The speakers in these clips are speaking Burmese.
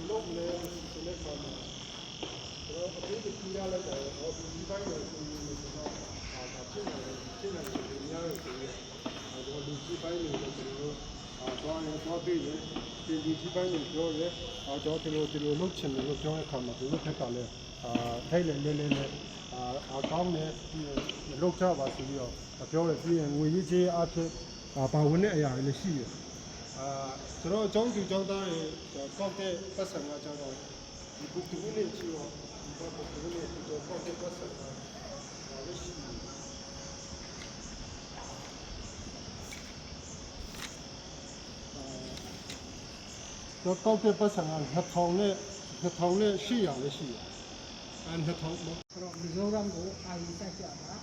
လုပ်လဲဆိုတဲ့အခါမှာတော့အသေးသေးပြရလိုက်တယ်ဟောဒီပိုင်းကိုဆိုရင်တော့ဒါဖြစ်နေတယ်များတယ်ဆိုတော့ဒီကြီးပိုင်းကိုကျွန်တော်တို့တော့ပြီးတယ်ဒီကြီးပိုင်းကိုပြောရဲကျွန်တော်လုပ်ချင်တယ်လို့ပြောတဲ့အခါမှာဒီလိုထက်ကလည်းထိုက်လဲကောင်းတယ်လောက်ကြပါဆိုပြီးတော့ပြောတယ်ပြီးရင်ငွေရေးကြေးအဖြစ်ပါဝင်တဲ့အရာတွေလည်းရှိတယ်ကျွန်တော်အကြောင်းသူကြောင်းသားတွေကောက်တဲ့ပတ်စံကကျတော့ဒီကုတူနဲ့ချီတော့ဒီကုတူနဲ့တော့ကောက်တဲ့ပတ်စံကလည်းရှိတယ်တော့ကောက်တဲ့ပတ်စံက2000နဲ့800လည်းရှိတယ်2000ပေါ့တော့မီဇိုရမ်ကိုအာရုံစိုက်ကြတာ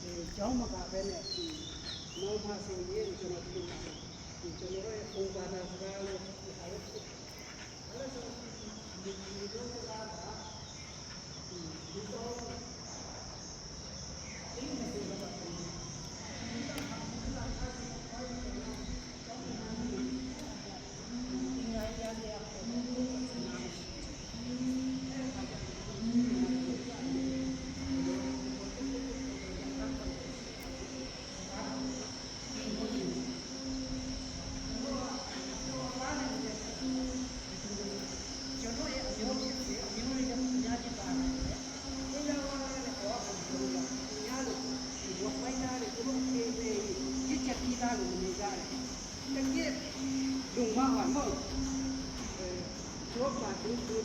ဒီကျောင်းမကပဲနဲ့ဒီနောမဆိုရင်ကျွန်တော်တို့ရဲ့ဥပါဒစကားလို့အားလုံးဖြစ်အဲ့ဒါဆိုဒီမီဇိုရမ်ကဒီတော့ဒီမီဇိုရမ်ကdùng hoa hoàn mơ chỗ mà chúng tôi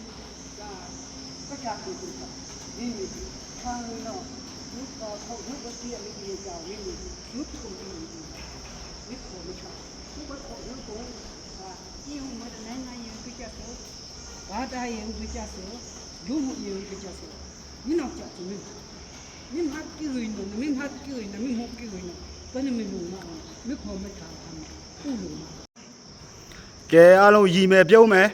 là tất cả đều được đi mình thang nó nước thâu nước có kia mới đi vào đi mình nước không đi mình nước khổ mới chọn nước có khổ nước khổ yêu mà này này yêu cái cha số ba đại yêu cái cha số đúng một yêu cái cha số như nào chọn thì mình hát cái người nó mình hát cái người nó mình học cái người nó cái này mình dùng mà nước khổ mới thảo thành u lùm ကဲအားလုံးရည်မယ်ပြုံးမယ်